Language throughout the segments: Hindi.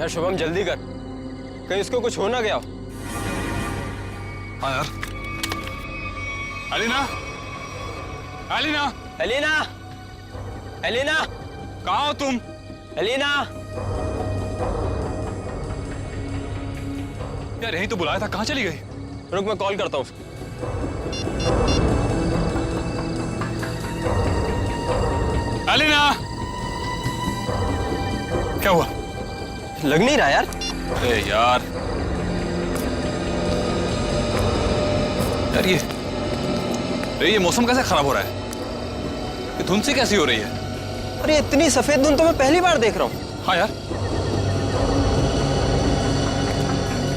यार शुभम जल्दी कर, कहीं इसको कुछ हो ना गया। हाँ यार। एलिना, एलिना, एलिना, एलिना, कहाँ हो तुम? एलिना। यार यही तो बुलाया था, कहाँ चली गई? रुक मैं कॉल करता हूँ। एलिना, क्या हुआ? लग नहीं रहा यार। अरे यार, ये मौसम कैसे खराब हो रहा है? ये धुंध सी कैसी हो रही है? अरे इतनी सफेद धुंध तो मैं पहली बार देख रहा हूँ। हाँ यार।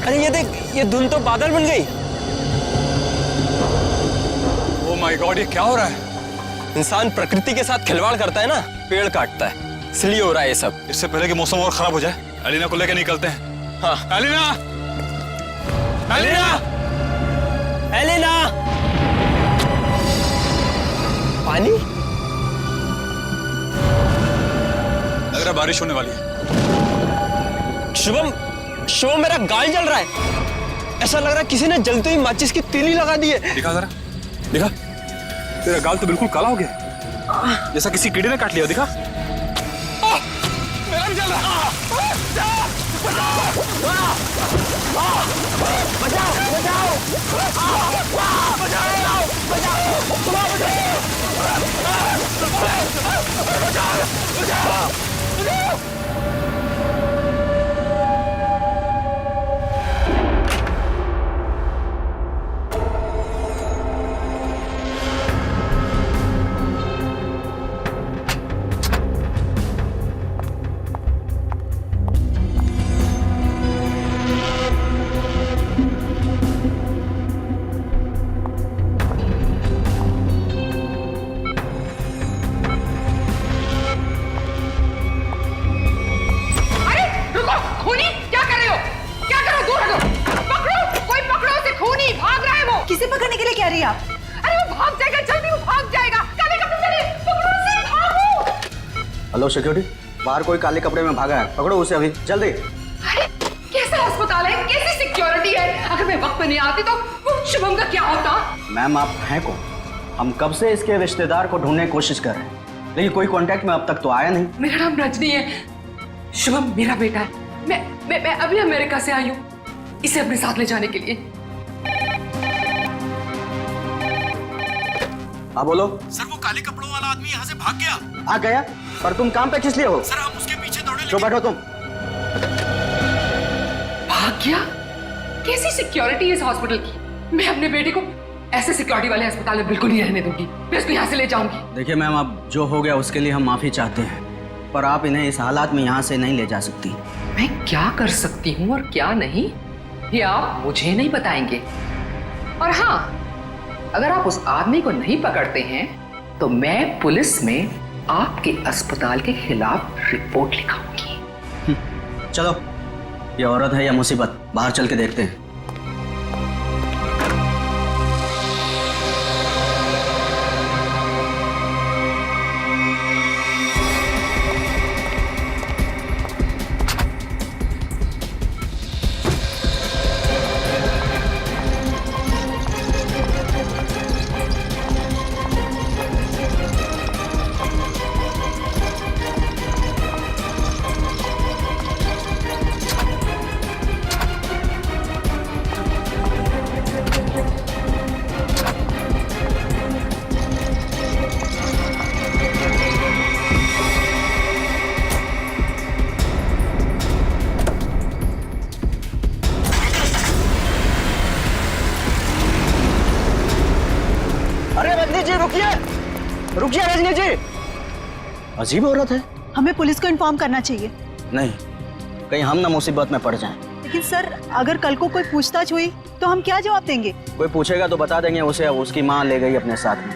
अरे ये देख, ये धुंध तो बादल बन गई। ओह माय गॉड, ये क्या हो रहा है? इंसान प्रकृति के साथ खिलवाड़ करता है ना, पेड़ काटता है, इसलिए हो रहा है ये सब। इससे पहले कि मौसम और खराब हो जाए, एलिना को लेकर निकलते हैं। हाँ। Elina, Elina, Elina. पानी? लग रहा है बारिश होने वाली है। शुभम, शुभम मेरा गाल जल रहा है। ऐसा लग रहा है किसी ने जलते ही माचिस की तीली लगा दी है। दिखा जरा, दिखा। तेरा गाल तो बिल्कुल काला हो गया, जैसा किसी कीड़े ने काट लिया। दिखा, मेरा भी जल रहा है। बचाओ, बचाओ, किसे पकड़ने के लिए कह रही है आप? अरे वो भाग जाएगा, जल्दी वो भाग जाएगा। काले कपड़े पहने, पकड़ो उसे, भागो। हेलो सिक्योरिटी, बाहर कोई काले कपड़े में भागा है, पकड़ो उसे अभी जल्दी। अरे कैसा अस्पताल है, कैसी सिक्योरिटी है? अगर मैं वक्त पे नहीं आती तो वो शुभम का क्या होता? मैम आप हैं कौन? हम कब से इसके रिश्तेदार को ढूंढने की कोशिश कर रहे हैं, लेकिन कोई कांटेक्ट में अब तक तो आया नहीं। मेरा नाम रजनी है, शुभम मेरा बेटा है। मैं अभी अमेरिका से आई हूँ इसे अपने साथ ले जाने के लिए। हाँ बोलो। सर वो काले कपड़ों वाला आदमी यहाँ से भाग गया। भाग गया? पर तुम काम पे किस लिए हो? सर हम उसके पीछे दौड़े जो बैठो तुम। भाग गया? कैसी सिक्योरिटी है इस हॉस्पिटल की? मैं अपने बेटे को ऐसे सिक्योरिटी वाले अस्पताल में बिल्कुल नहीं रहने दूंगी। मैं उसको यहाँ से ले जाऊंगी। देखिए मैम, अब जो हो गया उसके लिए हम माफी चाहते हैं, पर आप इन्हें इस हालात में यहाँ से नहीं ले जा सकती। मैं क्या कर सकती हूँ और क्या नहीं, ये आप मुझे नहीं बताएंगे। और हाँ, अगर आप उस आदमी को नहीं पकड़ते हैं तो मैं पुलिस में आपके अस्पताल के खिलाफ रिपोर्ट लिखाऊंगी। चलो, ये औरत है या मुसीबत, बाहर चल के देखते हैं। रुकिए रजनी जी, अजीब औरत है। हमें पुलिस को इन्फॉर्म करना चाहिए। नहीं, कहीं हम ना मुसीबत में पड़ जाएं। लेकिन सर, अगर कल को कोई पूछताछ हुई तो हम क्या जवाब देंगे? कोई पूछेगा तो बता देंगे उसे उसकी माँ ले गई अपने साथ में।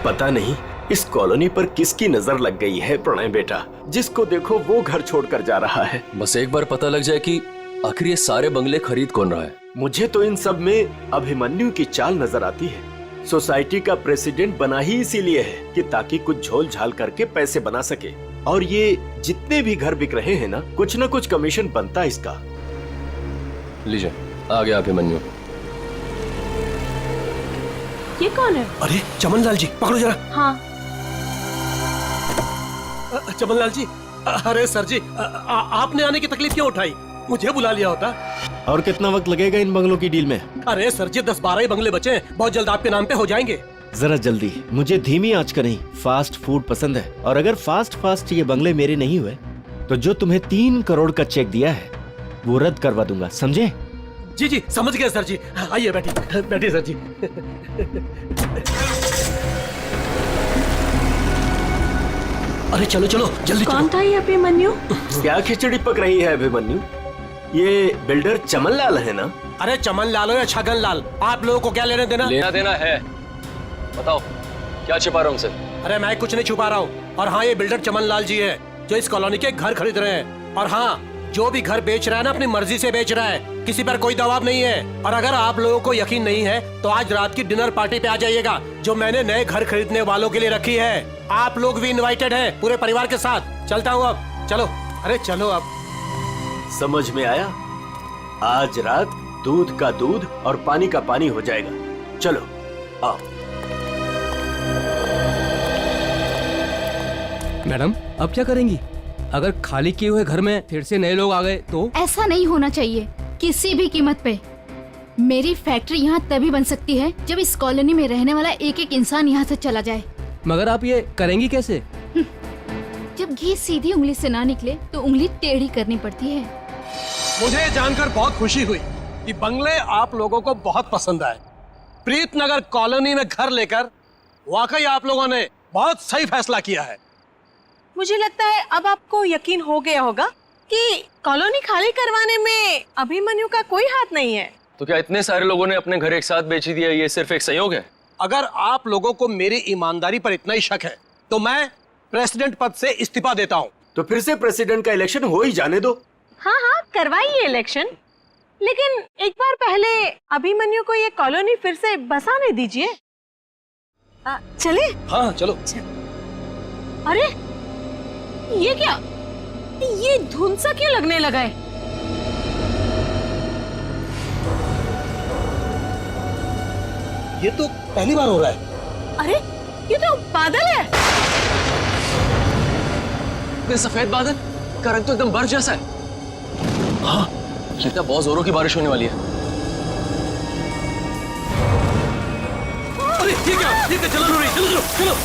पता नहीं इस कॉलोनी पर किसकी नजर लग गई है प्रणय बेटा, जिसको देखो वो घर छोड़कर जा रहा है। बस एक बार पता लग जाए कि आखिर ये सारे बंगले खरीद कौन रहा है। मुझे तो इन सब में अभिमन्यु की चाल नजर आती है। सोसाइटी का प्रेसिडेंट बना ही इसीलिए है कि ताकि कुछ झोल झाल करके पैसे बना सके, और ये जितने भी घर बिक रहे हैं ना कुछ कमीशन बनता है इसका। लीजिए आ गया अभिमन्यु। ये कौन है? अरे चमन लाल जी, पकड़ो जरा। हाँ। चमन लाल जी, अरे सर जी, आपने आने की तकलीफ क्यों उठाई? मुझे बुला लिया होता। और कितना वक्त लगेगा इन बंगलों की डील में? अरे सर जी, 10-12 ही बंगले बचे हैं, बहुत जल्द आपके नाम पे हो जाएंगे। जरा जल्दी, मुझे धीमी आंच का नहीं फास्ट फूड पसंद है। और अगर फास्ट ये बंगले मेरे नहीं हुए तो जो तुम्हें 3 करोड़ का चेक दिया है वो रद्द करवा दूंगा, समझे? जी जी समझ गए सर जी। आइए बैठिए सर जी। अरे चलो जल्दी कौन था ये अभिमन्यु? क्या खिचड़ी पक रही है अभिमन्यु? ये बिल्डर चमन लाल है ना? अरे चमन लाल हो या छगन लाल, आप लोगों को क्या लेने देना? लेना देना है, बताओ क्या छिपा रहा हूँ उनसे? अरे मैं कुछ नहीं छुपा रहा हूँ। और हाँ, ये बिल्डर चमन लाल जी है जो इस कॉलोनी के घर खरीद रहे हैं। और हाँ, जो भी घर बेच रहा है ना अपनी मर्जी से बेच रहा है, किसी पर कोई दबाव नहीं है। और अगर आप लोगों को यकीन नहीं है तो आज रात की डिनर पार्टी पे आ जाइएगा जो मैंने नए घर खरीदने वालों के लिए रखी है। आप लोग भी इनवाइटेड हैं पूरे परिवार के साथ। चलता हूँ अब, चलो। अरे चलो अब। समझ में आया? आज रात दूध का दूध और पानी का पानी हो जाएगा। चलो आओ। मैडम अब क्या करेंगी? अगर खाली किए हुए घर में फिर से नए लोग आ गए तो? ऐसा नहीं होना चाहिए किसी भी कीमत पे। मेरी फैक्ट्री यहाँ तभी बन सकती है जब इस कॉलोनी में रहने वाला एक इंसान यहाँ से चला जाए। मगर आप ये करेंगी कैसे? जब घी सीधी उंगली से ना निकले तो उंगली टेढ़ी करनी पड़ती है। मुझे जानकर बहुत खुशी हुई कि बंगले आप लोगों को बहुत पसंद आए। प्रीतनगर कॉलोनी में घर लेकर वाकई आप लोगों ने बहुत सही फैसला किया है। मुझे लगता है अब आपको यकीन हो गया होगा कि कॉलोनी खाली करवाने में अभिमन्यु का कोई हाथ नहीं है। तो क्या इतने सारे लोगों ने अपने घर एक साथ बेच दिया, ये सिर्फ एक संयोग है? अगर आप लोगों को मेरी ईमानदारी पर इतना ही शक है तो मैं प्रेसिडेंट पद से इस्तीफा देता हूँ। तो फिर से प्रेसिडेंट का इलेक्शन हो ही जाने दो। हाँ करवाइए इलेक्शन, लेकिन एक बार पहले अभिमन्यु को ये कॉलोनी फिर से बसाने दीजिए। चले? हाँ चलो। अरे ये क्या, ये धुंध सा क्यों लगने लगा है? ये तो पहली बार हो रहा है। अरे ये तो बादल है। ये सफेद बादल का रंग तो एकदम बर्फ जैसा है। हाँ लगता है बहुत जोरों की बारिश होने वाली है। अरे ठीक है चलो नूरी, चलो।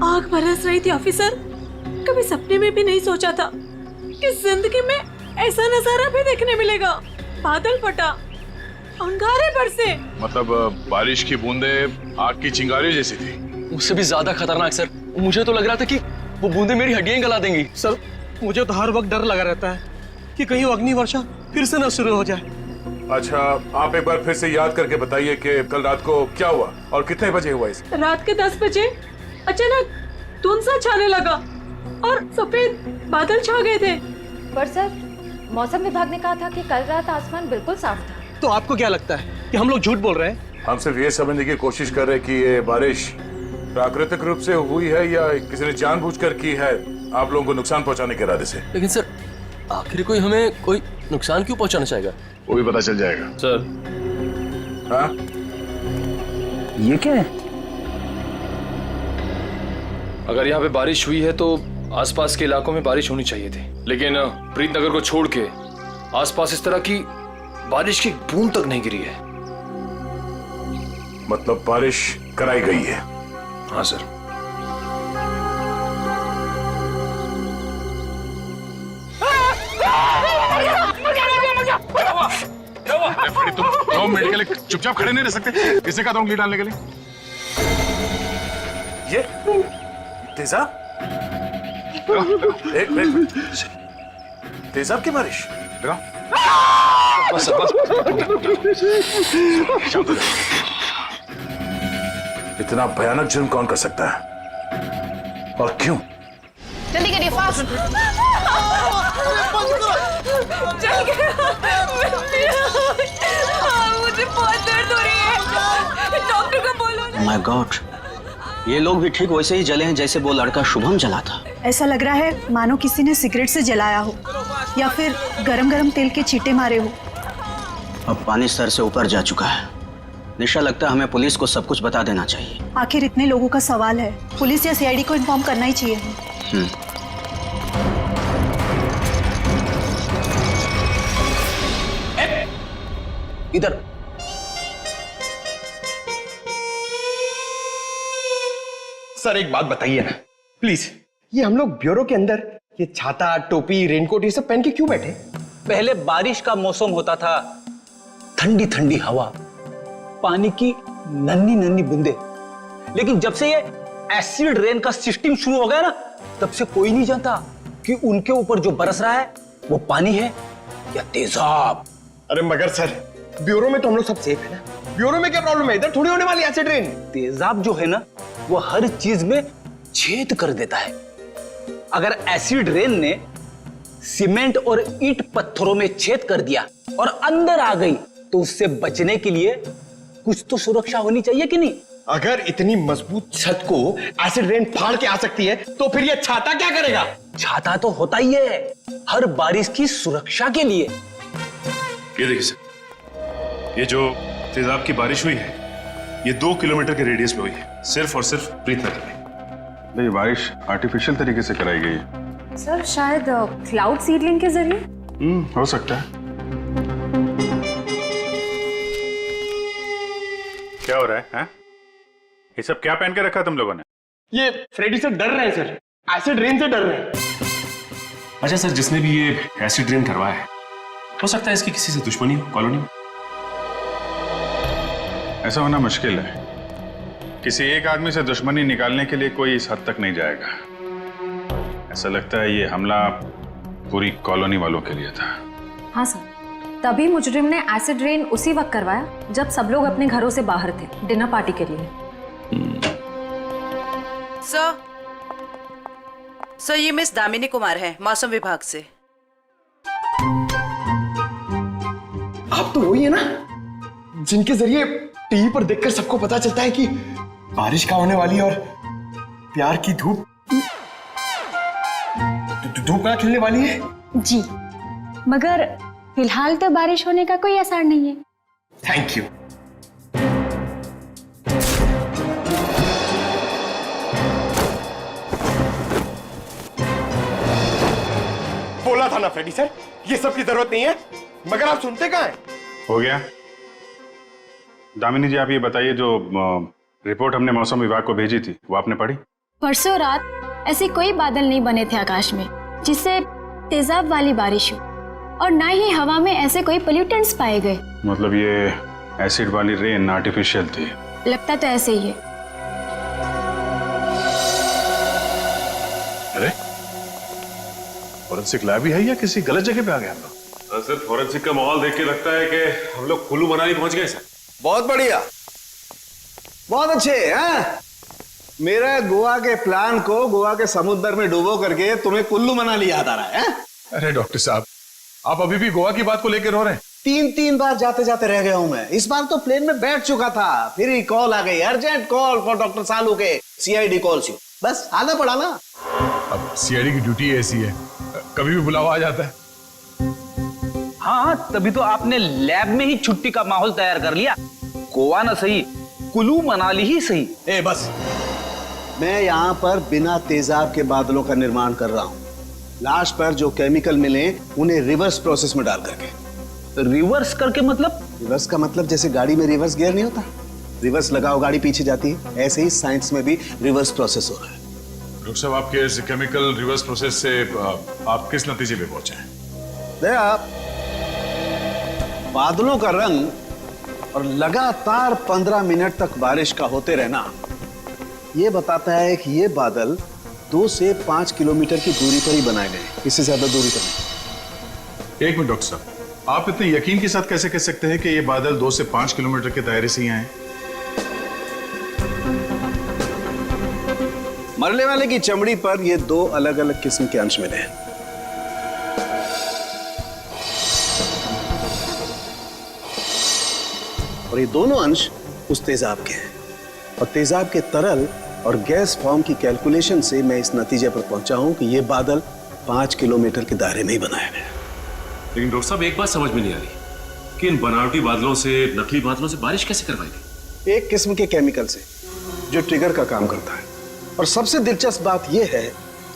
आग बरस रही थी ऑफिसर। कभी सपने में भी नहीं सोचा था कि जिंदगी में ऐसा नजारा भी देखने मिलेगा। बादल फटा, अंगारे बरसे। मतलब बारिश की बूंदे आग की चिंगारी जैसी थी। उससे भी ज्यादा खतरनाक सर, मुझे तो लग रहा था कि वो बूंदे मेरी हड्डियां गला देंगी। सर मुझे तो हर वक्त डर लगा रहता है कि कहीं अग्नि वर्षा फिर से न शुरू हो जाए। अच्छा आप एक बार फिर से याद करके बताइए कि कल रात को क्या हुआ और कितने बजे हुआ इसे? रात के 10 बजे अचानक धुंध सा छाने लगा और सफेद बादल छा गए थे। पर सर मौसम विभाग ने कहा था कि कल रात आसमान बिल्कुल साफ था। तो आपको क्या लगता है कि हम लोग झूठ बोल रहे हैं? हम सिर्फ ये समझने की कोशिश कर रहे हैं कि ये बारिश प्राकृतिक रूप से हुई है या किसी ने जानबूझकर की है आप लोगों को नुकसान पहुंचाने के इरादे से। लेकिन सर आखिर कोई हमें कोई नुकसान क्यों पहुंचाना चाहेगा? वो भी पता चल जाएगा सर। हाँ ये क्या है? अगर यहाँ पे बारिश हुई है तो आसपास के इलाकों में बारिश होनी चाहिए थी, लेकिन प्रीतनगर को छोड़ के आसपास इस तरह की बारिश की बूंद तक नहीं गिरी है। मतलब बारिश कराई गई है? हाँ सर। तुम 2 मिनट के लिए चुपचाप खड़े नहीं रह सकते? किसने कहा था उंगली डालने के लिए? ये तेजा एक तेजाब की बारिश? बस बस। इतना भयानक जुर्म कौन कर सकता है और क्यों? जल्दी करिए, फास्ट। चल गया। मुझे बहुत दर्द हो रही है, डॉक्टर को बोलो ना। माय गॉड, ये लोग भी ठीक वैसे ही जले हैं जैसे वो लड़का शुभम जला था। ऐसा लग रहा है मानो किसी ने सिगरेट से जलाया हो या फिर गरम गरम तेल के छींटे मारे हो। अब पानी सर से ऊपर जा चुका है। निशा, लगता है हमें पुलिस को सब कुछ बता देना चाहिए। आखिर इतने लोगों का सवाल है, पुलिस या सीआईडी को इन्फॉर्म करना ही चाहिए। इधर सर एक बात बताइए ना प्लीज, ये हम लोग ब्यूरो के अंदर ये छाता, टोपी, रेनकोट ये सब पहन के क्यों बैठे? पहले बारिश का मौसम होता था, ठंडी ठंडी हवा, पानी की नन्ही नन्ही बूंदे। लेकिन जब से ये एसिड रेन का सिस्टम शुरू हो गया ना, तब से कोई नहीं जानता कि उनके ऊपर जो बरस रहा है वो पानी है या तेजाब। अरे मगर सर, ब्यूरो में तो हम लोग सब सेफ है ना। ब्यूरो में क्या प्रॉब्लम है? इधर थोड़ी होने वाली एसिड रेन। तेजाब जो है ना, वो हर चीज में छेद कर देता है। अगर एसिड रेन ने सीमेंट और ईंट पत्थरों में छेद कर दिया और अंदर आ गई, तो उससे बचने के लिए कुछ तो सुरक्षा होनी चाहिए कि नहीं? अगर इतनी मजबूत छत को एसिड रेन फाड़ के आ सकती है, तो फिर ये छाता क्या करेगा? छाता तो होता ही है हर बारिश की सुरक्षा के लिए। ये देखिए सर, ये जो तेजाब की बारिश हुई है, ये 2 किलोमीटर के रेडियस में हुई है, सिर्फ और सिर्फ प्रीतनगर में। ये बारिश आर्टिफिशियल तरीके से कराई गई है सर, शायद क्लाउड सीडलिंग के जरिए। हो सकता है। क्या हो रहा है, हैं? ये सब क्या पहन के रखा तुम लोगों ने? ये फ्रेडी से डर रहे हैं सर, एसिड रेन से डर रहे हैं। अच्छा सर, जिसने भी ये एसिड रेन करवाया है, हो सकता है इसकी किसी से दुश्मनी हो कॉलोनी में। ऐसा होना मुश्किल है। किसी एक आदमी से दुश्मनी निकालने के लिए कोई इस हद तक नहीं जाएगा। ऐसा लगता है ये हमला पूरी कॉलोनी वालों के लिए था। हाँ सर, तभी मुजरिम ने एसिड रेन उसी वक्त करवाया जब सब लोग अपने घरों से बाहर थे डिनर पार्टी के लिए। सर ये मिस दामिनी कुमार है, मौसम विभाग से। आप तो वही है ना जिनके जरिए टीवी पर देखकर सबको पता चलता है कि बारिश का होने वाली है और प्यार की धूप कहाँ खिलने वाली है। जी, मगर फिलहाल तो बारिश होने का कोई असर नहीं है। Thank you. बोला था ना फ्रेडी सर, ये सब की जरूरत नहीं है, मगर आप सुनते कहाँ हैं? हो गया। दामिनी जी, आप ये बताइए, जो रिपोर्ट हमने मौसम विभाग को भेजी थी वो आपने पढ़ी? परसों रात ऐसे कोई बादल नहीं बने थे आकाश में जिससे तेजाब वाली बारिश हो, और ना ही हवा में ऐसे कोई पोल्यूटेंट्स पाए गए। मतलब ये एसिड वाली रेन आर्टिफिशियल थी? लगता तो ऐसे ही है। अरे फॉरेंसिक लैब भी है या किसी गलत जगह पे आ गए हम लोग? सर फॉरेंसिक का माहौल देख के लगता है कि हम लोग कुल्लू मनाली पहुंच गए सर। बहुत बढ़िया, बहुत अच्छे हैं। मेरा गोवा के प्लान को गोवा के समुद्र में डूबो करके तुम्हें कुल्लू मनाली याद आ रहा है? अरे डॉक्टर साहब, आप अभी भी गोवा की बात को लेकर रो रहे हैं? 3 बार जाते जाते रह गया हूं मैं। इस बार तो प्लेन में बैठ चुका था, फिर ही कॉल आ गई, अर्जेंट कॉल फॉर डॉक्टर सालू के सीआईडी कॉल्स यू। बस आना पड़ा ना। अब सीआईडी की ड्यूटी ऐसी है, कभी भी बुलावा आ जाता है। हाँ, तभी तो आपने लैब में ही छुट्टी का माहौल तैयार कर लिया। गोवा ना सही, कुल्लू मनाली ही सही। ए बस, मैं यहाँ पर बिना तेजाब के बादलों का निर्माण कर रहा हूँ। लास्ट पर जो केमिकल मिले उन्हें रिवर्स प्रोसेस में डाल करके। रिवर्स करके मतलब? रिवर्स का मतलब जैसे गाड़ी में रिवर्स गियर नहीं होता, रिवर्स लगाओ गाड़ी पीछे जाती है, ऐसे ही साइंस में भी रिवर्स प्रोसेस हो रहा है। डॉक्टर साहब, आपके इस केमिकल रिवर्स प्रोसेस से आप किस नतीजे पे पहुंचे हैं? बादलों का रंग और लगातार 15 मिनट तक बारिश का होते रहना ये बताता है कि ये बादल 2 से 5 किलोमीटर की दूरी पर ही बनाए गए, इससे ज्यादा दूरी पर नहीं। एक मिनट डॉक्टर साहब, आप इतने यकीन के साथ कैसे कह सकते हैं कि ये बादल 2 से 5 किलोमीटर के दायरे से ही आए? मरने वाले की चमड़ी पर ये 2 अलग अलग किस्म के अंश मिले हैं। और ये दोनों अंश उस तेजाब के हैं, और तेजाब के तरल और गैस फॉर्म की कैलकुलेशन से मैं इस नतीजे पर पहुंचा हूं कि ये बादल 5 किलोमीटर के दायरे में ही बनाया गया। लेकिन डॉक्टर साहब एक बात समझ में नहीं आ रही कि इन बनावटी बादलों से, नकली बादलों से बारिश कैसे करवाई गई? एक किस्म के केमिकल से जो ट्रिगर का काम करता है। और सबसे दिलचस्प बात यह है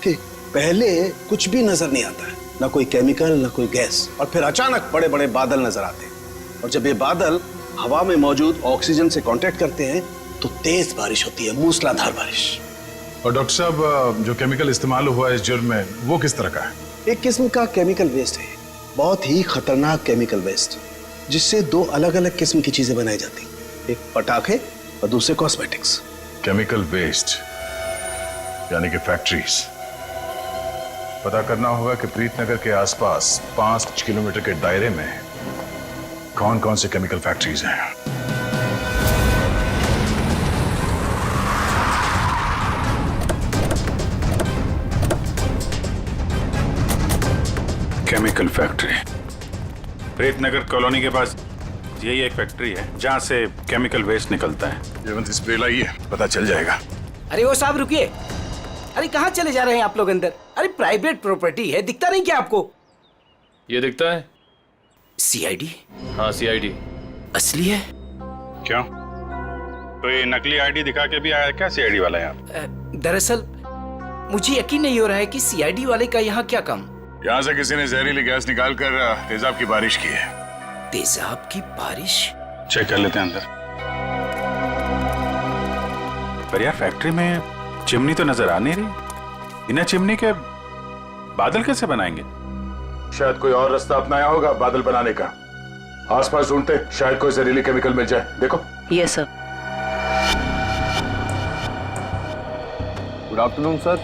कि पहले कुछ भी नजर नहीं आता है, ना कोई केमिकल ना कोई गैस, और फिर अचानक बड़े बड़े बादल नजर आते हैं। और जब ये बादल हवा में मौजूद ऑक्सीजन से कांटेक्ट करते हैं तो तेज बारिश होती है, मूसलाधार बारिश। और डॉक्टर साहब, जो केमिकल इस्तेमाल हुआ है इस जुर्म में, वो किस तरह का है? एक किस्म का केमिकल वेस्ट है, बहुत ही खतरनाक केमिकल वेस्ट, जिससे 2 अलग अलग किस्म की चीजें बनाई जाती, एक पटाखे और दूसरे कॉस्मेटिक्स। केमिकल वेस्ट यानी कि फैक्ट्रीज। पता करना होगा कि प्रीतनगर के आसपास 5 किलोमीटर के दायरे में कौन कौन से केमिकल फैक्ट्रीज हैं। केमिकल फैक्ट्री प्रीतनगर कॉलोनी के पास यही एक फैक्ट्री है जहां से केमिकल वेस्ट निकलता है। जयवंत स्प्रे लाइए, पता चल जाएगा। अरे वो साहब रुकिए, अरे कहाँ चले जा रहे हैं आप लोग अंदर? अरे प्राइवेट प्रॉपर्टी है, दिखता नहीं क्या आपको? ये दिखता है सीआईडी। हाँ सीआईडी असली है। क्यों? तो ये नकली आईडी दिखा के भी आया क्या सीआईडी वाला यहाँ? दरअसल मुझे यकीन नहीं हो रहा है कि सीआईडी वाले का यहाँ क्या काम। यहाँ से किसी ने जहरीली गैस निकाल कर तेजाब की बारिश की है। तेजाब की बारिश? चेक कर लेते हैं अंदर। पर यार फैक्ट्री में चिमनी तो नजर आ नहीं रही। बिना चिमनी के बादल कैसे बनाएंगे? शायद कोई और रास्ता अपनाया होगा बादल बनाने का। आसपास ढूंढते, शायद कोई जहरीली केमिकल मिल जाए। देखो। Yes sir. Good afternoon sir,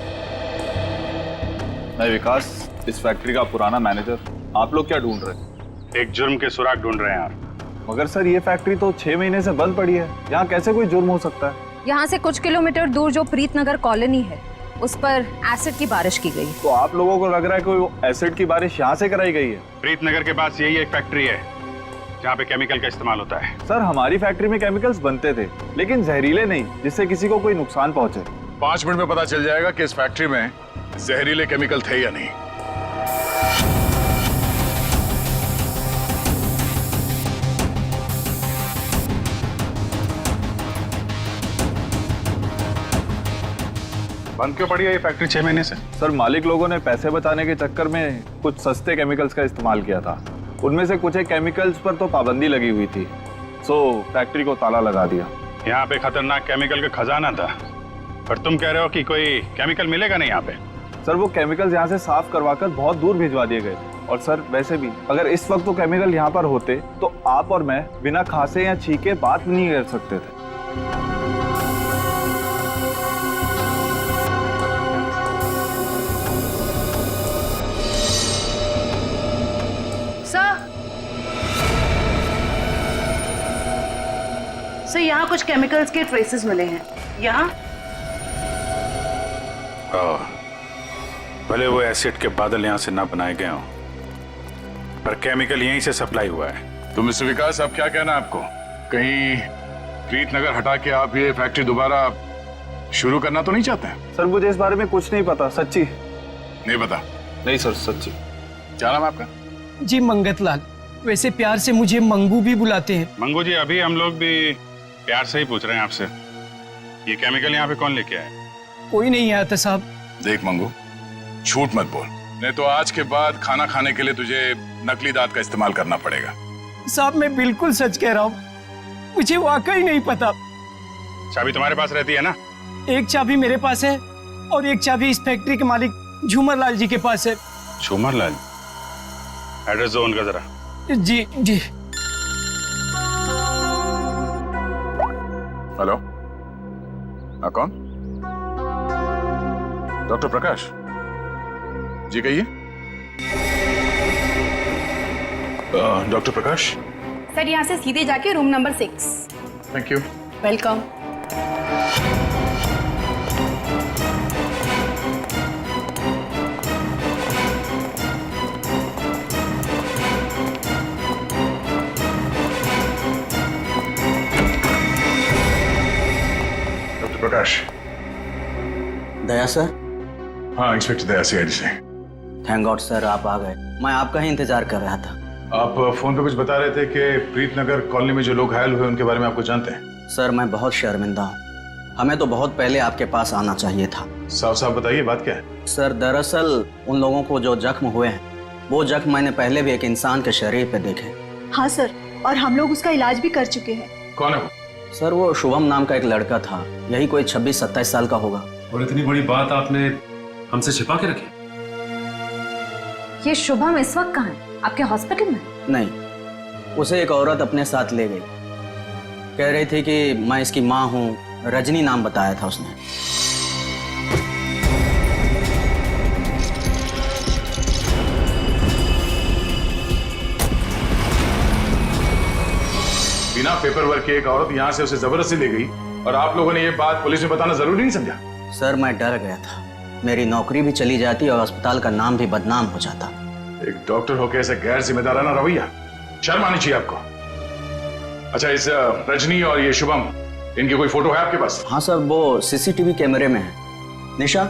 मैं विकास, इस फैक्ट्री का पुराना मैनेजर। आप लोग क्या ढूंढ रहे हैं? एक जुर्म के सुराग ढूंढ रहे हैं आप। मगर सर ये फैक्ट्री तो 6 महीने से बंद पड़ी है, यहाँ कैसे कोई जुर्म हो सकता है? यहाँ से कुछ किलोमीटर दूर जो प्रीतनगर कॉलोनी है, उस पर एसिड की बारिश की गई। तो आप लोगों को लग रहा है कोई एसिड की बारिश यहाँ से कराई गई है? प्रीतनगर के पास यही एक फैक्ट्री है जहाँ पे केमिकल का इस्तेमाल होता है। सर हमारी फैक्ट्री में केमिकल्स बनते थे, लेकिन जहरीले नहीं, जिससे किसी को कोई नुकसान पहुंचे। 5 मिनट में पता चल जाएगा कि इस फैक्ट्री में जहरीले केमिकल थे या नहीं। बंद क्यों पड़ी है ये फैक्ट्री 6 महीने से? सर मालिक लोगों ने पैसे बचाने के चक्कर में कुछ सस्ते केमिकल्स का इस्तेमाल किया था। उनमें से कुछ एक केमिकल्स पर तो पाबंदी लगी हुई थी, सो फैक्ट्री को ताला लगा दिया। यहाँ पे खतरनाक केमिकल का खजाना था, पर तुम कह रहे हो कि कोई केमिकल मिलेगा नहीं यहाँ पे? सर वो केमिकल्स यहाँ से साफ करवाकर बहुत दूर भिजवा दिए गए थे। और सर वैसे भी अगर इस वक्त वो केमिकल यहाँ पर होते तो आप और मैं बिना खांसे या छींके बात नहीं कर सकते थे। सर यहाँ कुछ केमिकल्स के ट्रेसेस मिले हैं। यहाँ भले वो एसिड के बादल यहाँ से ना बनाए गए हों, पर केमिकल यहीं से सप्लाई हुआ है। तो मिस्टर विकास, अब क्या कहना आपको? कहीं प्रीतनगर हटा के आप ये फैक्ट्री दोबारा शुरू करना तो नहीं चाहते हैं? सर मुझे इस बारे में कुछ नहीं पता, सच्ची नहीं पता। नहीं सर, सच्ची। क्या नाम आपका? जी मंगत लाल, वैसे प्यार से मुझे मंगू भी बुलाते हैं। मंगू जी, अभी हम लोग भी प्यार से ही पूछ रहे हैं आपसे, ये केमिकल यहाँ पे कौन लेके आया? कोई नहीं आया था साहब। देख मंगू, झूठ मत बोल, नहीं तो आज के बाद खाना खाने के लिए तुझे नकली दांत का इस्तेमाल करना पड़ेगा। साहब मैं बिल्कुल सच कह रहा हूँ, मुझे वाकई नहीं पता। चाबी तुम्हारे पास रहती है ना? एक चाबी मेरे पास है और एक चाबी इस फैक्ट्री के मालिक झूमर लाल जी के पास है। झूमर लाल? एड्रेस दो उनका जरा। जी जी। हेलो, हाँ कौन? डॉक्टर प्रकाश जी, कहिए। डॉक्टर प्रकाश। सर यहाँ से सीधे जाके room number 6। Thank you. Welcome. Doctor Prakash. Daya sir. हाँ, इंस्पेक्टर दया सीआईडी से। थैंक गॉड सर, आप आ गए। मैं आपका ही इंतजार कर रहा था। आप फोन पे कुछ बता रहे थे कि प्रीतनगर कॉलोनी में जो लोग घायल हुए उनके बारे में आपको जानते हैं? सर मैं बहुत शर्मिंदा हूँ। हमें तो बहुत पहले आपके पास आना चाहिए था। साफ साफ बताइए, बात क्या है? सर दरअसल उन लोगों को जो जख्म हुए हैं, वो जख्म मैंने पहले भी एक इंसान के शरीर पे देखे। हाँ सर, और हम लोग उसका इलाज भी कर चुके हैं। कौन है वो? सर वो शुभम नाम का एक लड़का था, यही कोई 26-27 साल का होगा। और इतनी बड़ी बात आपने हमसे छिपा के रखी? ये शुभम इस वक्त कहाँ है? आपके हॉस्पिटल में? नहीं, उसे एक औरत अपने साथ ले गई। कह रही थी कि मैं इसकी माँ हूँ, रजनी नाम बताया था उसने। बिना पेपर वर्क के एक औरत यहाँ से उसे जबरदस्ती ले गई और आप लोगों ने ये बात पुलिस में बताना जरूरी नहीं समझा? सर मैं डर गया था, मेरी नौकरी भी चली जाती और अस्पताल का नाम भी बदनाम हो जाता। एक डॉक्टर होकर ऐसे गैर जिम्मेदाराना रवैया, शर्म आनी चाहिए आपको। अच्छा, इस रजनी और ये शुभम, इनकी कोई फोटो है आपके पास? हाँ सर, वो सीसीटीवी कैमरे में है। निशा,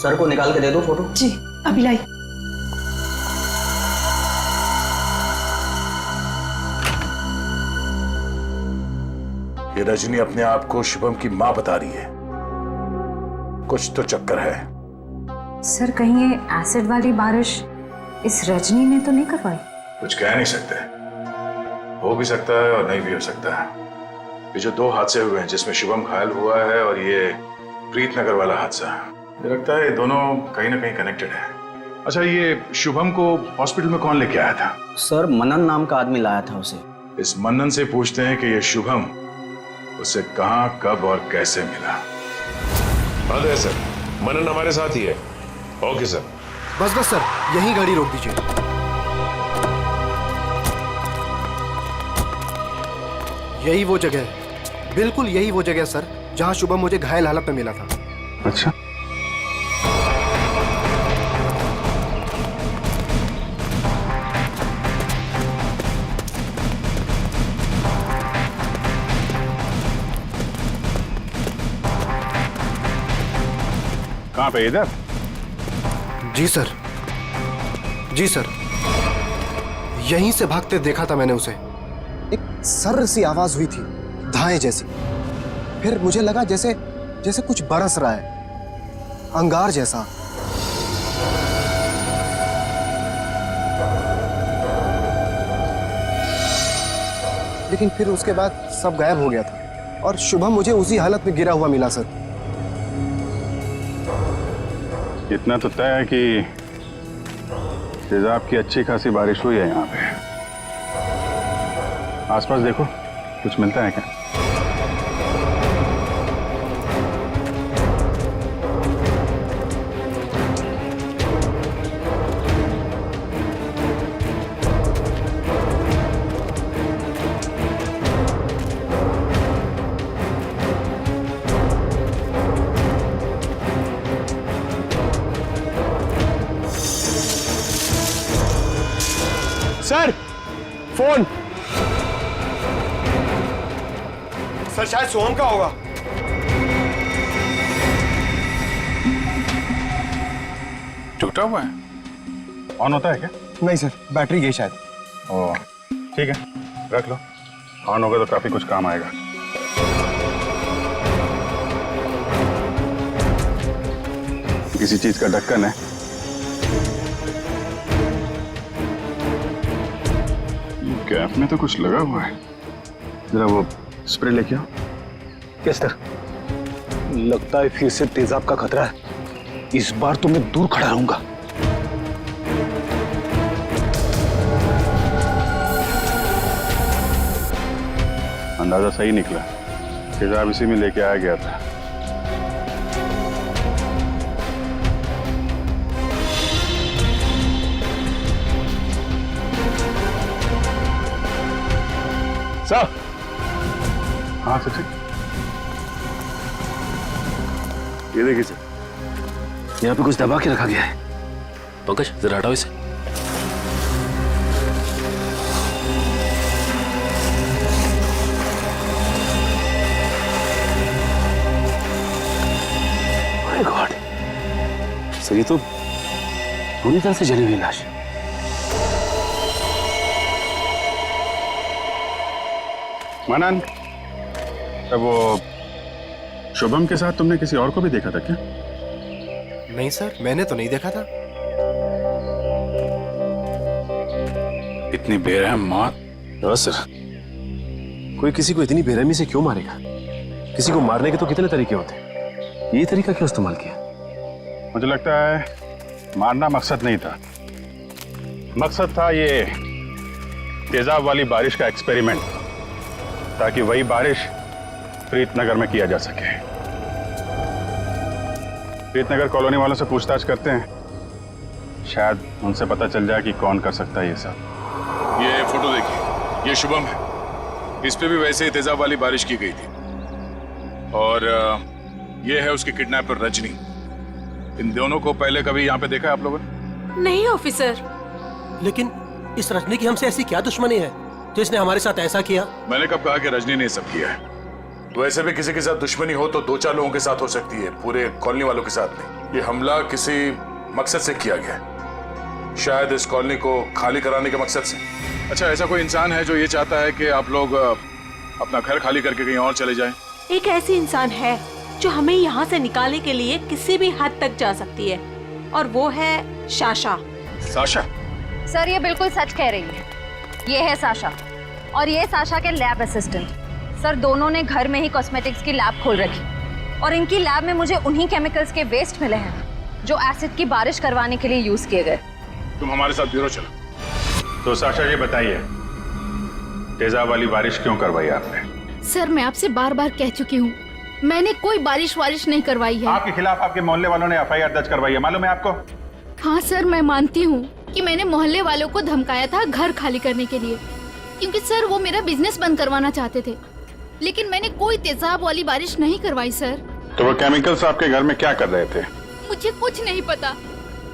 सर को निकाल के दे दो फोटो। जी अभी लाई। ये रजनी अपने आप को शुभम की माँ बता रही है। कुछ तो चक्कर है। सर कहीं ये एसिड वाली बारिश इस रजनी ने तो नहीं करवाई? कुछ कह नहीं सकते, हो भी सकता है और नहीं भी हो सकता है। ये जो 2 हादसे हुए हैं, जिसमें शुभम घायल हुआ है और ये प्रीतनगर वाला हादसा, मुझे लगता है ये दोनों कहीं ना कहीं कनेक्टेड है। अच्छा, ये शुभम को हॉस्पिटल में कौन लेके आया था? सर मनन नाम का आदमी लाया था उसे। इस मनन से पूछते हैं कि ये शुभम उसे कहां, कब और कैसे मिला। हाँ सर, मनन हमारे साथ ही है। Okay sir. बस सर, यही गाड़ी रोक दीजिए। यही वो जगह है, बिल्कुल यही वो जगह है सर, जहां शुभम मुझे घायल हालत में मिला था। अच्छा, कहां पे? इधर? जी सर, जी सर, यहीं से भागते देखा था मैंने उसे। एक सर्र सी आवाज हुई थी, धाए जैसी। फिर मुझे लगा जैसे जैसे कुछ बरस रहा है, अंगार जैसा। लेकिन फिर उसके बाद सब गायब हो गया था और शुभम मुझे उसी हालत में गिरा हुआ मिला सर। इतना तो तय है कि तेजाब की अच्छी खासी बारिश हुई है यहाँ पे। आसपास देखो, कुछ मिलता है क्या? Sir phone. सर शायद सोहम का होगा। टूटा हुआ है? ऑन होता है क्या? नहीं सर, बैटरी गई शायद। ओह ठीक है, रख लो। ऑन होगा तो काफी कुछ काम आएगा। किसी चीज का ढक्कन है। गैप में तो कुछ लगा हुआ है। जरा वो स्प्रे लेके आओ। Yes sir. लगता है फिर से तेजाब का खतरा है। इस बार तो मैं दूर खड़ा रहूंगा। अंदाजा सही निकला, तेजाब इसी में लेके आया गया था। साहब। हाँ सर, ये देखिए सर, यहाँ पे कुछ दबा के रखा गया है। पंकज जरा हटाओ इसे। माय गॉड सर, ये तो पूरी तरह से जली हुई लाश। मानन, वो शुभम के साथ तुमने किसी और को भी देखा था क्या? नहीं सर, मैंने तो नहीं देखा था। इतनी बेरहम मौत? हाँ सर, कोई किसी को इतनी बेरहमी से क्यों मारेगा? किसी को मारने के तो कितने तरीके होते हैं, ये तरीका क्यों इस्तेमाल किया? मुझे लगता है मारना मकसद नहीं था, मकसद था ये तेजाब वाली बारिश का एक्सपेरिमेंट, ताकि वही बारिश प्रीतनगर में किया जा सके। प्रीतनगर कॉलोनी वालों से पूछताछ करते हैं, शायद उनसे पता चल जाए कि कौन कर सकता है ये सब। ये फोटो देखिए, ये शुभम है, इस पे भी वैसे ही तेजाब वाली बारिश की गई थी। और ये है उसकी किडनैपर रजनी। इन दोनों को पहले कभी यहाँ पे देखा है आप लोगों ने? नहीं ऑफिसर। लेकिन इस रजनी की हमसे ऐसी क्या दुश्मनी है जो इसने हमारे साथ ऐसा किया? मैंने कब कहा कि रजनी ने सब किया है? वैसे भी किसी के साथ दुश्मनी हो तो 2-4 लोगों के साथ हो सकती है, पूरे कॉलोनी वालों के साथ नहीं। ये हमला किसी मकसद से किया गया है, शायद इस कॉलोनी को खाली कराने के मकसद से। अच्छा, ऐसा कोई इंसान है जो ये चाहता है कि आप लोग अपना घर खाली करके कहीं और चले जाएं? एक ऐसी इंसान है जो हमें यहाँ से निकालने के लिए किसी भी हद तक जा सकती है, और वो है साशा। साशा? सर ये बिल्कुल सच कह रही है, ये है साशा और ये साशा के लैब असिस्टेंट। सर दोनों ने घर में ही कॉस्मेटिक्स की लैब खोल रखी और इनकी लैब में मुझे उन्हीं केमिकल्स के वेस्ट मिले हैं जो एसिड की बारिश करवाने के लिए यूज किए गए। तुम हमारे साथ ब्यूरो चलो। तो साशा जी बताइए, तेजाब वाली बारिश क्यों करवाई आपने? सर मैं आपसे बार बार कह चुकी हूँ, मैंने कोई बारिश वारिश नहीं करवाई है। आपके खिलाफ आपके मोहल्ले वालों ने एफआईआर दर्ज करवाई है, मालूम है आपको? हाँ सर, मैं मानती हूँ कि मैंने मोहल्ले वालों को धमकाया था घर खाली करने के लिए, क्योंकि सर वो मेरा बिजनेस बंद करवाना चाहते थे, लेकिन मैंने कोई तेजाब वाली बारिश नहीं करवाई सर। तो वो केमिकल्स आपके घर में क्या कर रहे थे? मुझे कुछ नहीं पता।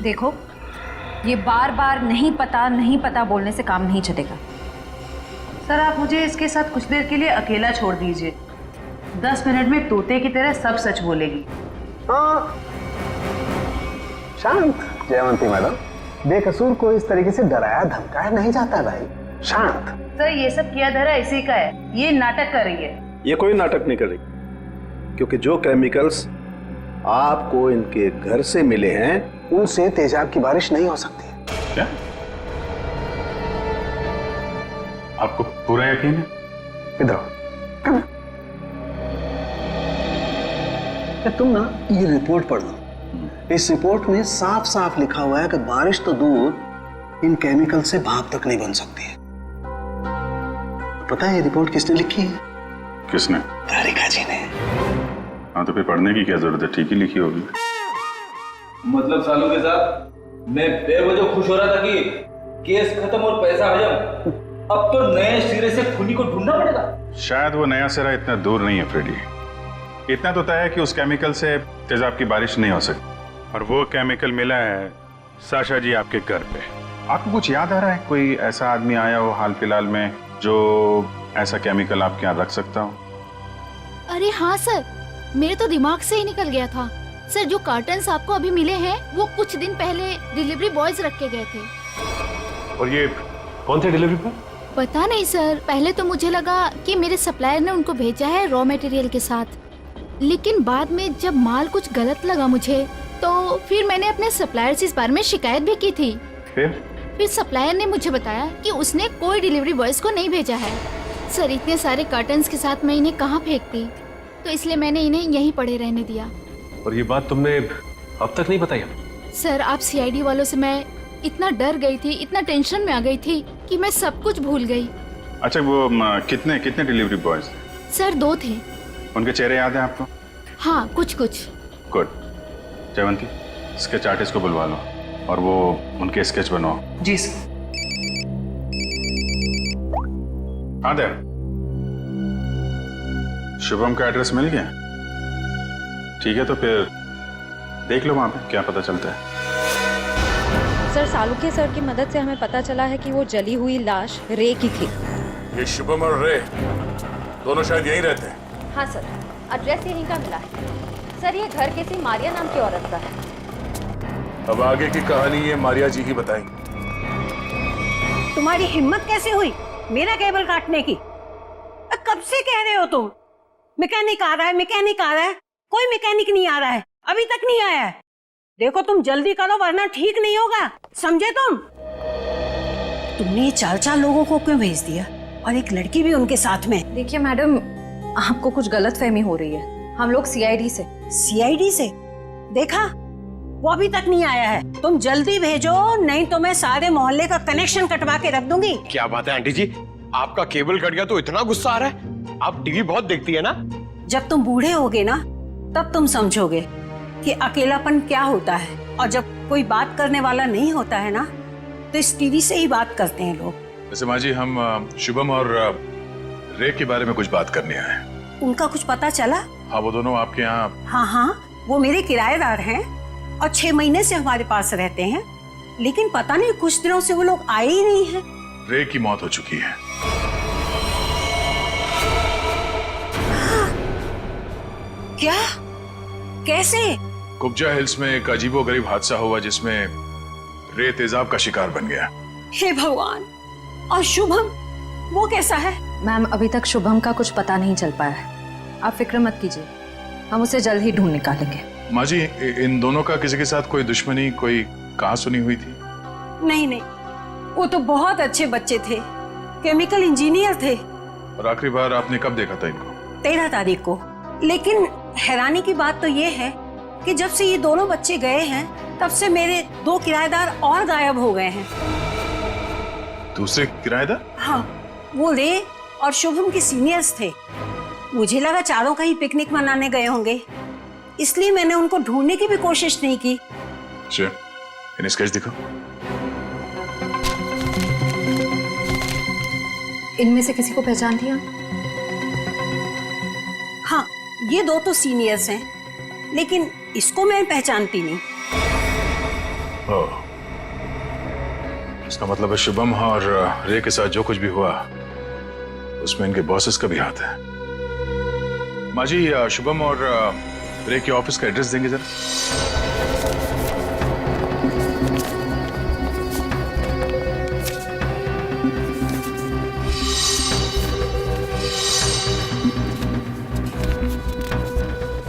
देखो, ये बार बार नहीं पता बोलने से काम नहीं चलेगा। सर आप मुझे इसके साथ कुछ देर के लिए अकेला छोड़ दीजिए, 10 मिनट में तोते की तरह सब सच बोलेगी। हाँ शांत जयवंती मैडम, बेकसूर को इस तरीके से डराया धमकाया नहीं जाता भाई, शांत। सर ये सब किया धरा इसी का है, ये नाटक कर रही है। ये कोई नाटक नहीं कर रही, क्योंकि जो केमिकल्स आपको इनके घर से मिले हैं उनसे तेजाब की बारिश नहीं हो सकती। क्या आपको पूरा यकीन है? इधर तुम ना ये रिपोर्ट पढ़ लो, इस रिपोर्ट में साफ साफ लिखा हुआ है कि बारिश तो दूर, इन केमिकल से भाप तक नहीं बन सकती है। पता है ये रिपोर्ट किसने लिखी है? किसने? तारिका जी ने। हाँ तो फिर पढ़ने की क्या जरूरत है, ठीक ही लिखी होगी। मतलब सालों के साथ मैं बेवजह खुश हो रहा था कि केस खत्म और पैसा हजम, अब तो नए सिरे से खूनी को ढूंढना पड़ेगा। शायद वो नया सिरा इतना दूर नहीं है फ्रेडी, इतना तो तय है कि उस केमिकल से तेजाब की बारिश नहीं हो सकती, और वो केमिकल मिला है साशा जी आपके घर पे। आपको कुछ याद आ रहा है, कोई ऐसा आदमी आया हो हाल फिलहाल में जो ऐसा केमिकल आपके यहाँ रख सकता हो? अरे हाँ सर, मेरे तो दिमाग से ही निकल गया था सर। जो कार्टन्स आपको अभी मिले हैं वो कुछ दिन पहले डिलीवरी बॉयज रख के गए थे। और ये कौन थे डिलीवरी बॉय? पता नहीं सर, पहले तो मुझे लगा कि मेरे सप्लायर ने उनको भेजा है रॉ मटेरियल के साथ, लेकिन बाद में जब माल कुछ गलत लगा मुझे, तो फिर मैंने अपने सप्लायर से इस बारे में शिकायत भी की थी। फिर सप्लायर ने मुझे बताया कि उसने कोई डिलीवरी बॉयज को नहीं भेजा है। सर इतने सारे कार्टन्स के साथ मैं इन्हें कहाँ फेंकती, तो इसलिए मैंने इन्हें यहीं पड़े रहने दिया। और ये बात तुमने अब तक नहीं बताई हमें? सर आप सीआईडी वालों से मैं इतना डर गई थी, इतना टेंशन में आ गई थी कि मैं सब कुछ भूल गई। अच्छा वो कितने डिलीवरी बॉयज थे? सर 2 थे। उनके चेहरे याद है आपको? हाँ कुछ कुछ। गुड। जयवंती स्केच आर्टिस्ट को बुलवा लो और वो उनके स्केच बनवाओ। जी सर। हाँ देव, शुभम का एड्रेस मिल गया? ठीक है, तो फिर देख लो वहां पे क्या पता चलता है। सर, सालुके सर की मदद से हमें पता चला है कि वो जली हुई लाश रे की थी। ये शुभम और रे दोनों शायद यहीं रहते हैं। हाँ सर, एड्रेस यहीं का मिला है। सर, ये घर किसी मारिया नाम की औरत का है। अब आगे की कहानी ये मारिया जी ही बताएंगी। तुम्हारी हिम्मत कैसे हुई मेरा केबल काटने की? कब से कह रहे हो तुम? मैकेनिक आ रहा है, मैकेनिक आ रहा है। कोई मैकेनिक नहीं आ रहा है, अभी तक नहीं आया है। देखो तुम जल्दी करो वरना ठीक नहीं होगा, समझे तुम? तुमने 4 लोगों को क्यों भेज दिया और एक लड़की भी उनके साथ में? देखिए मैडम, आपको कुछ गलतफहमी हो रही है। हम लोग सीआईडी से। सीआईडी से? देखा, वो अभी तक नहीं आया है। तुम जल्दी भेजो, नहीं तो मैं सारे मोहल्ले का कनेक्शन कटवा के रख दूंगी। क्या बात है आंटी जी, आपका केबल कट गया तो इतना गुस्सा आ रहा है? आप टीवी बहुत देखती है ना? जब तुम बूढ़े होगे ना तब तुम समझोगे कि अकेलापन क्या होता है। और जब कोई बात करने वाला नहीं होता है ना तो इस टीवी से ही बात करते हैं लोग। वैसे माँ जी, हम शुभम और रे के बारे में कुछ बात करने आए हैं। उनका कुछ पता चला? हाँ, वो दोनों आपके यहाँ। हाँ, वो मेरे किराएदार हैं और 6 महीने से हमारे पास रहते हैं, लेकिन पता नहीं कुछ दिनों से वो लोग आए ही नहीं हैं। रे की मौत हो चुकी है। क्या? कैसे? कुब्जा हिल्स में एक अजीबोगरीब हादसा हुआ जिसमें रे तेजाब का शिकार बन गया। हे भगवान! और शुभम, वो कैसा है? मैम, अभी तक शुभम का कुछ पता नहीं चल पाया है। आप फिक्र मत कीजिए, हम उसे जल्द ही ढूंढ निकालेंगे। माँ जी, इन दोनों का किसी के साथ कोई दुश्मनी, कोई कहा सुनी हुई थी? नहीं, वो तो बहुत अच्छे बच्चे थे, केमिकल इंजीनियर थे। और आखिरी बार आपने कब देखा था इनको? 13 तारीख को। लेकिन हैरानी की बात तो ये है कि जब से ये दोनों बच्चे गए हैं तब से मेरे 2 किराएदार और गायब हो गए हैं। दूसरे किराएदार? हाँ, वो रे और शुभम के सीनियर्स थे। मुझे लगा चारों कहीं पिकनिक मनाने गए होंगे, इसलिए मैंने उनको ढूंढने की भी कोशिश नहीं की। अच्छा, इन्हें स्केच दिखो। इनमें से किसी को पहचान दिया? हाँ, ये 2 तो सीनियर्स हैं, लेकिन इसको मैं पहचानती नहीं। ओह, इसका मतलब है शुभम और रे के साथ जो कुछ भी हुआ उसमें इनके बॉसेस का भी हाथ है। माँ जी, शुभम और रे के ऑफिस का एड्रेस देंगे जरा?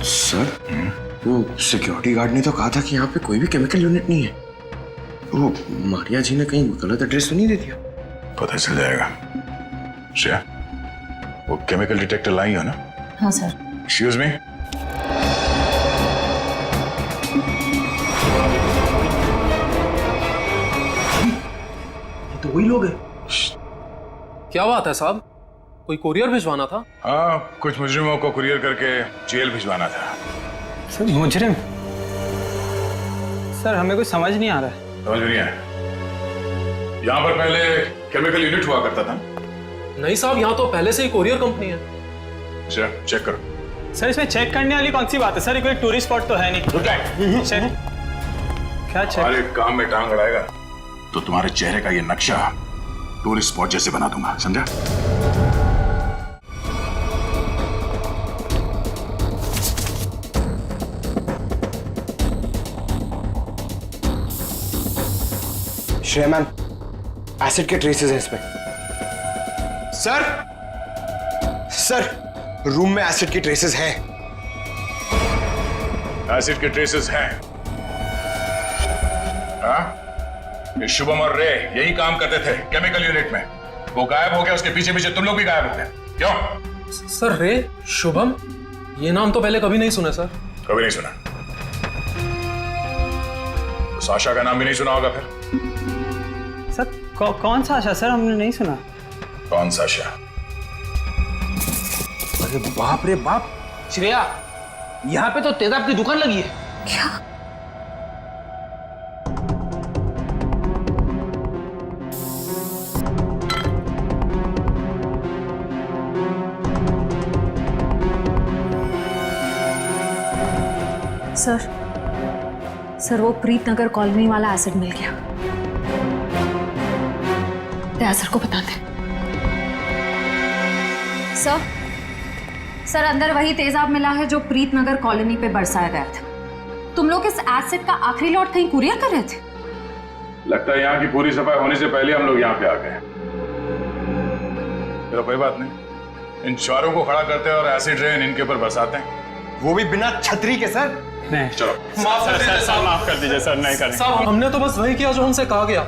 सर, वो सिक्योरिटी गार्ड ने तो कहा था कि यहाँ पे कोई भी केमिकल यूनिट नहीं है। वो मारिया जी ने कहीं गलत एड्रेस तो नहीं दे दिया? पता चल जाएगा। श्रेया, वो केमिकल डिटेक्टर लाई हो ना? हाँ सर। Excuse me. ये तो वही लोग हैं। क्या बात है साहब, कोई कुरियर भिजवाना था? हाँ, कुछ मुजरिमों को कुरियर करके जेल भिजवाना था। सर, मुजरिम? सर, हमें कुछ समझ नहीं आ रहा है। समझ नहीं आया? यहाँ पर पहले केमिकल यूनिट हुआ करता था? नहीं साहब, यहाँ तो पहले से ही कुरियर कंपनी है। अच्छा, चेक करो। सर, इसमें चेक करने वाली कौन सी बात है? सर, ये कोई टूरिस्ट स्पॉट तो है नहीं। चेक? क्या चेक? हमारे काम में टांग अड़ाएगा तो तुम्हारे चेहरे का ये नक्शा टूरिस्ट स्पॉट जैसे बना दूंगा, समझा? श्रेया मैम, एसिड के ट्रेसेस हैं इसमें। सर, रूम में एसिड के ट्रेसेस हैं। एसिड के ट्रेसेस हैं? हाँ? ये शुभम और रे यही काम करते थे केमिकल यूनिट में। वो गायब हो गया, उसके पीछे पीछे तुम लोग भी गायब हो गए। क्यों? सर, रे, शुभम, ये नाम तो पहले कभी नहीं सुना सर। कभी नहीं सुना? तो साशा का नाम भी नहीं सुना होगा फिर? सर, कौन सा आशा? सर, हमने नहीं सुना। कौन सा आशा? अरे बाप रे बाप, श्रेया, यहाँ पे तो तेजाब की दुकान लगी है। क्या? सर वो प्रीत नगर कॉलोनी वाला एसिड मिल गया। दया सर को बताते। सर अंदर वही तेजाब मिला है जो प्रीत नगर कॉलोनी पे बरसाया गया था। तुम लोग इस एसिड का आखिरी लॉट कहीं कुरियर कर रहे थे? लगता है यहाँ की पूरी सफाई होने से पहले हम लोग यहाँ पे आ गए। चलो कोई बात नहीं, इन चारों को खड़ा करते हैं और एसिड रेन इनके ऊपर बरसाते हैं, वो भी बिना छतरी के। सर नहीं, चलो माफ कर दीजिए सर, नहीं करें। साहब हमने तो बस वही किया जो हमसे कहा गया।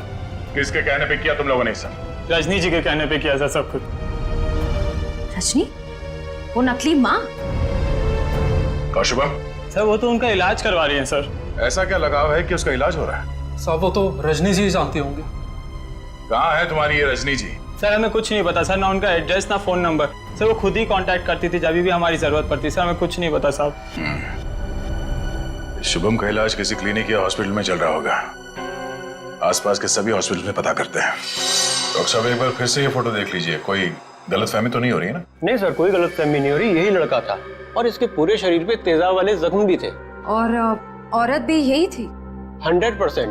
किसके कहने पे किया तुम लोगों ने? सर रजनी जी के कहने पे किया सर सब कुछ। रजनी? वो नकली माँ? कौशुभम? सर वो तो उनका इलाज करवा रही हैं सर। ऐसा क्या लगाव है कि उसका इलाज हो रहा है? साहब वो तो रजनी जी जानती होंगी। कहाँ है तुम्हारी ये रजनी जी? सर हमें कुछ नहीं पता सर, ना उनका एड्रेस ना फोन नंबर। सर वो खुद ही कांटेक्ट करती थी जब भी हमारी जरूरत पड़ती। सर हमें कुछ नहीं पता साहब। शुभम का इलाज किसी क्लिनिक या हॉस्पिटल में चल रहा होगा। आसपास के सभी हॉस्पिटल में पता करते हैं। डॉक्टर साहब एक बार फिर से ये फोटो देख लीजिए, कोई गलतफहमी तो नहीं हो रही है ना? नहीं सर कोई गलतफहमी नहीं हो रही, यही लड़का था और इसके पूरे शरीर पे तेजाब वाले जख्म भी थे। और औरत भी यही थी? 100%।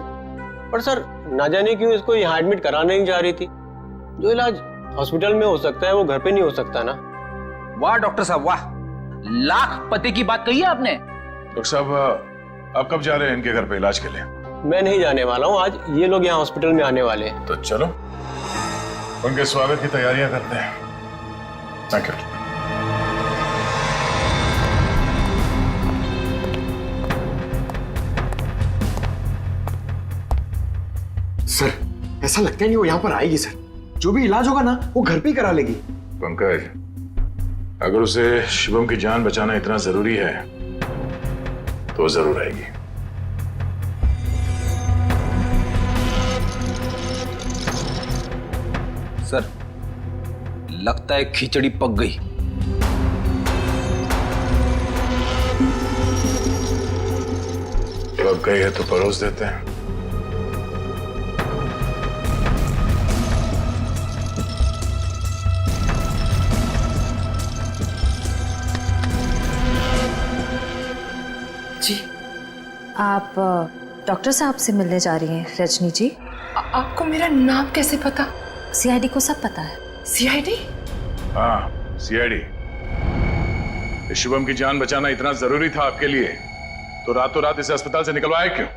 पर सर ना जाने क्यों इसको यहाँ एडमिट कराने नहीं जा रही थी। जो इलाज हॉस्पिटल में हो सकता है वो घर पे नहीं हो सकता ना। वाह डॉक्टर साहब वाह, लाख पते की बात कही है आपने। डॉक्टर साहब आप कब जा रहे हैं इनके घर पे इलाज के लिए? मैं नहीं जाने वाला हूँ, आज ये लोग यहाँ हॉस्पिटल में आने वाले हैं। तो चलो उनके स्वागत की तैयारियां करते हैं। Thank you. सर ऐसा लगता नहीं वो यहाँ पर आएगी सर। जो भी इलाज होगा ना वो घर पे ही करा लेगी। पंकज, अगर उसे शुभम की जान बचाना इतना जरूरी है तो जरूर आएगी। सर लगता है खिचड़ी पक गई। पक गई है तो परोस देते हैं। जी आप डॉक्टर साहब से मिलने जा रही हैं रजनी जी? आपको मेरा नाम कैसे पता? सीआईडी को सब पता है। सीआईडी? हाँ सीआईडी। शुभम की जान बचाना इतना जरूरी था आपके लिए तो रातों रात इसे अस्पताल से निकलवाया क्यों?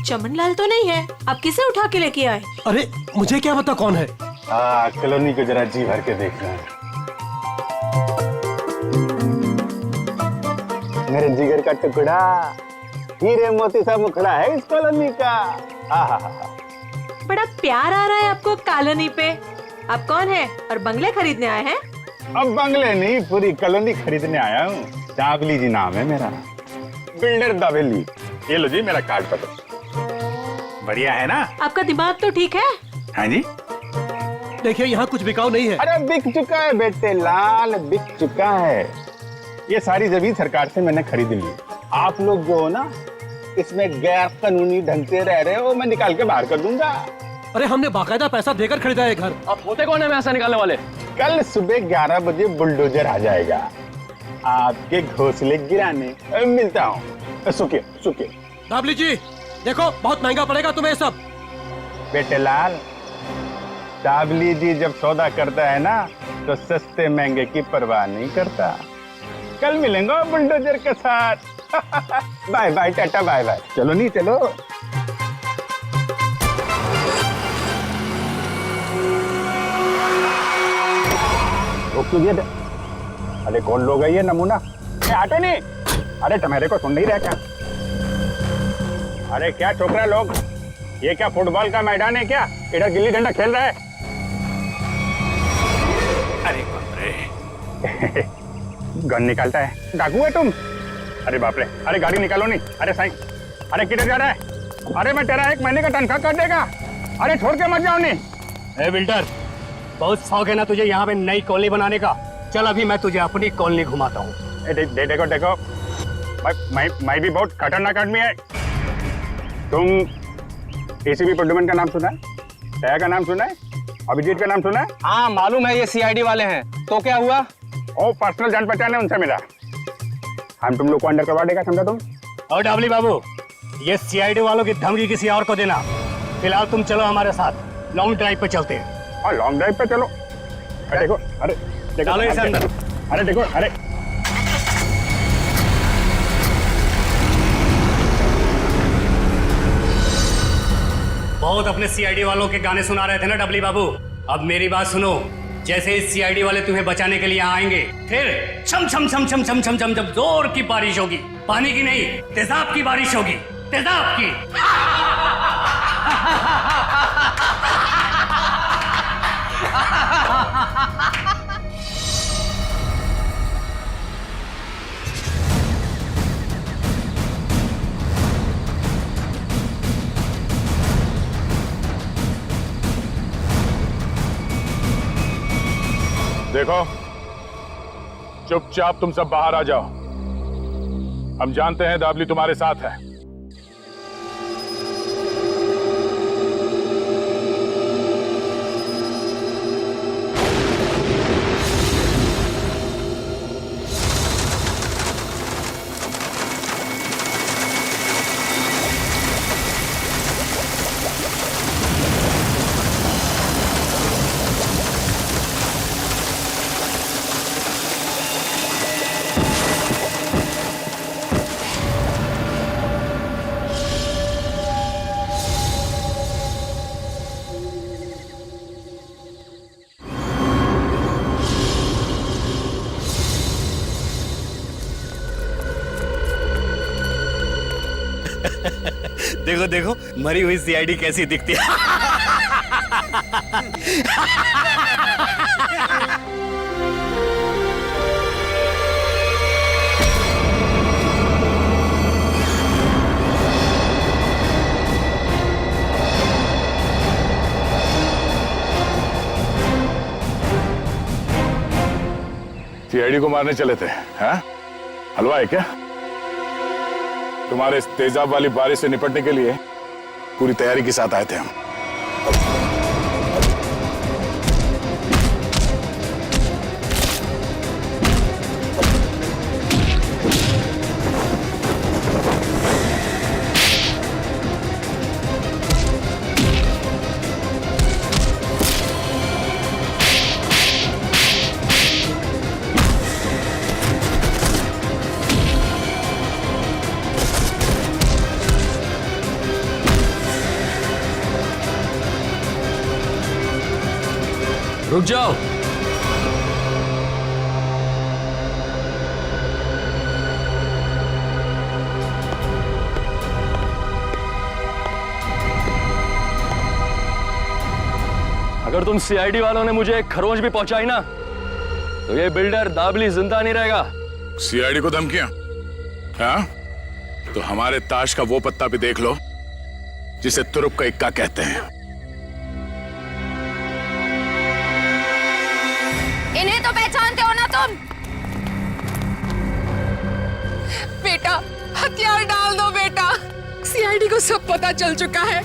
चमनलाल तो नहीं है, आप किसे उठा के लेके आए? अरे मुझे क्या पता कौन है। कॉलोनी को जरा जी भर के देखना है। मेरे जिगर का टुकड़ा, हीरे मोती सा मुखड़ा है इस कॉलोनी का। बड़ा प्यार आ रहा है आपको कॉलोनी पे। आप कौन है और बंगले खरीदने आए हैं? अब बंगले नहीं, पूरी कॉलोनी खरीदने आया हूँ। दाबली जी नाम है मेरा, बिल्डर दाबली। ये लो जी मेरा कार्ड पकड़ो। बढ़िया है ना? आपका दिमाग तो ठीक है? हाँ जी। देखिए यहाँ कुछ बिकाऊ नहीं है। अरे बिक चुका है बेटे लाल, बिक चुका है। ये सारी जमीन सरकार से मैंने खरीद ली। आप लोग जो हो ना इसमें गैर कानूनी ढंग से रह रहे हो, मैं निकाल के बाहर कर दूंगा। अरे हमने बाकायदा पैसा देकर खरीदा है घर। आप होते कौन है पैसा निकालने वाले? कल सुबह 11 बजे बुलडोजर आ जाएगा आपके घोंसले गिराने। मिलता हूँ। सुखिए सुखिए। दाबली जी देखो बहुत महंगा पड़ेगा तुम्हें सब। बेटे लाल, दाबली जी जब सौदा करता है ना तो सस्ते महंगे की परवाह नहीं करता। कल मिलेंगे बुलडोजर के साथ। Bye bye tata bye bye. चलो नहीं चलो। अरे कौन लोग है ये नमूना? आटो नहीं। अरे तुम्हारे को सुन नहीं रहा क्या? अरे क्या छोकरा लोग, ये क्या फुटबॉल का मैदान है क्या? इधर गिल्ली डंडा खेल रहा है। अरे बाप रे। गन निकालता है, डाकू है तुम? अरे बाप रे। अरे गाड़ी निकालो नहीं। अरे साईं, अरे किधर जा रहा है? अरे मैं तेरा 1 महीने का तनख्वाह कर देगा। अरे छोड़ के मत जाओ नहीं। ए बिल्डर, बहुत शौक है ना तुझे यहाँ पे नई कॉलोनी बनाने का? चल अभी मैं तुझे अपनी कॉलोनी घुमाता हूँ। देखो देखो, मैं भी बहुत खतरनाक आदमी है। तुम एसीपी प्रद्युमन का नाम सुना है? दया का नाम सुना है? अभिजीत का नाम सुना है? हाँ मालूम है, ये सीआईडी वाले हैं। तो क्या हुआ? ओ पर्सनल जान पहचान है उनसे मेरा। हम तुम लोग को अंडर करवा देगा, समझा तुम? और डाबली बाबू, ये सीआईडी वालों की धमकी किसी और को देना। फिलहाल तुम चलो हमारे साथ, लॉन्ग ड्राइव पे चलते हैं। हाँ लॉन्ग ड्राइव पे चलो। अरे देखो, अरे देखो, चलो इसे अंदर। अरे देखो, अरे बहुत अपने सीआईडी वालों के गाने सुना रहे थे ना डबली बाबू, अब मेरी बात सुनो। जैसे इस सीआईडी वाले तुम्हें बचाने के लिए आएंगे, फिर छम छम छम छम छम छम छम जब जोर की बारिश होगी, पानी की नहीं तेजाब की बारिश होगी, तेजाब की। देखो, चुपचाप तुम सब बाहर आ जाओ। हम जानते हैं दाबली तुम्हारे साथ है। देखो देखो, मरी हुई सीआईडी कैसी दिखती है। सीआईडी को मारने चले थे, हैं? हलवा है क्या? तुम्हारे इस तेजाब वाली बारिश से निपटने के लिए पूरी तैयारी के साथ आए थे हम। रुक जाओ। अगर तुम सीआईडी वालों ने मुझे एक खरोंच भी पहुंचाई ना, तो ये बिल्डर दाबली जिंदा नहीं रहेगा। सीआईडी को धमकियां? हाँ? तो हमारे ताश का वो पत्ता भी देख लो जिसे तुरुप का इक्का कहते हैं। इन्हें तो पहचानते हो ना तुम? बेटा, हथियार डाल दो बेटा। सीआईडी को सब पता चल चुका है,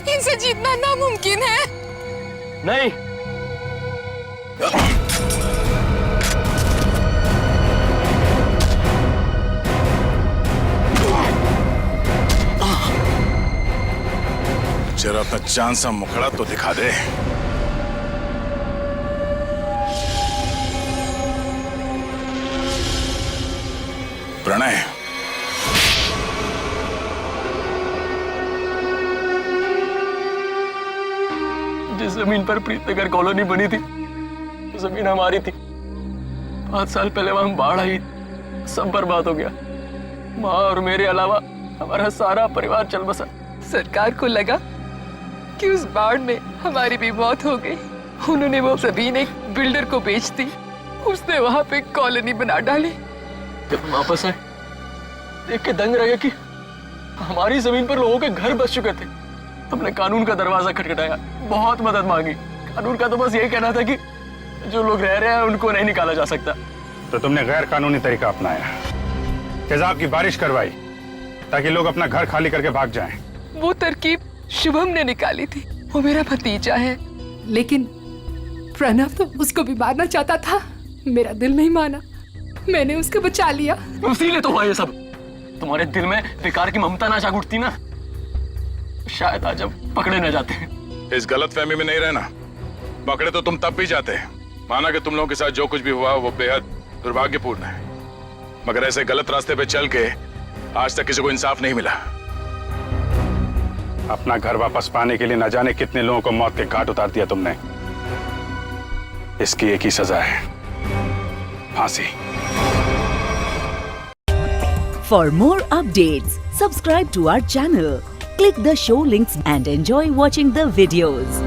इनसे जीतना नामुमकिन है। नहीं, जरा अपना चांद सा मुखड़ा तो दिखा दे। प्रणय, जिस जमीन पर प्रीतनगर कॉलोनी बनी थी, वो जमीन हमारी थी। 5 साल पहले वहां बाढ़ आई, सब बर्बाद हो गया। माँ और मेरे अलावा हमारा सारा परिवार चल बसा। सरकार को लगा कि उस बाढ़ में हमारी भी मौत हो गई। उन्होंने वो जमीन एक बिल्डर को बेच दी, उसने वहां पे कॉलोनी बना डाली। जब हम वापस आए, देख के दंग रह गए कि हमारी जमीन पर लोगों के घर बस चुके थे। हमने कानून का दरवाजा खटखटाया, बहुत मदद मांगी। और उनका तो बस यही कहना था कि जो लोग रह रहे हैं उनको नहीं निकाला जा सकता। तो तुमने गैर कानूनी तरीका अपनाया, तेजाब की बारिश करवाई ताकि लोग अपना घर खाली करके भाग जाएं। वो तरकीब शुभम ने निकाली थी, वो मेरा भतीजा है। लेकिन प्रणव तो उसको भी मारना चाहता था, मेरा दिल नहीं माना, मैंने उसको बचा लिया। इसीलिए तो हुआ ये सब। तुम्हारे दिल में बेकार की ममता ना जाग उठती ना, शायद आज अब पकड़े न जाते। इस गलतफहमी में नहीं रहना, पकड़े तो तुम तब भी जाते। माना कि तुम लोगों के साथ जो कुछ भी हुआ वो बेहद दुर्भाग्यपूर्ण है, मगर ऐसे गलत रास्ते पे चल के आज तक किसी को इंसाफ नहीं मिला। अपना घर वापस पाने के लिए न जाने कितने लोगों को मौत के घाट उतार दिया तुमने। इसकी एक ही सजा है, फांसी। For more updates, subscribe to our channel, click the show links and enjoy watching the videos.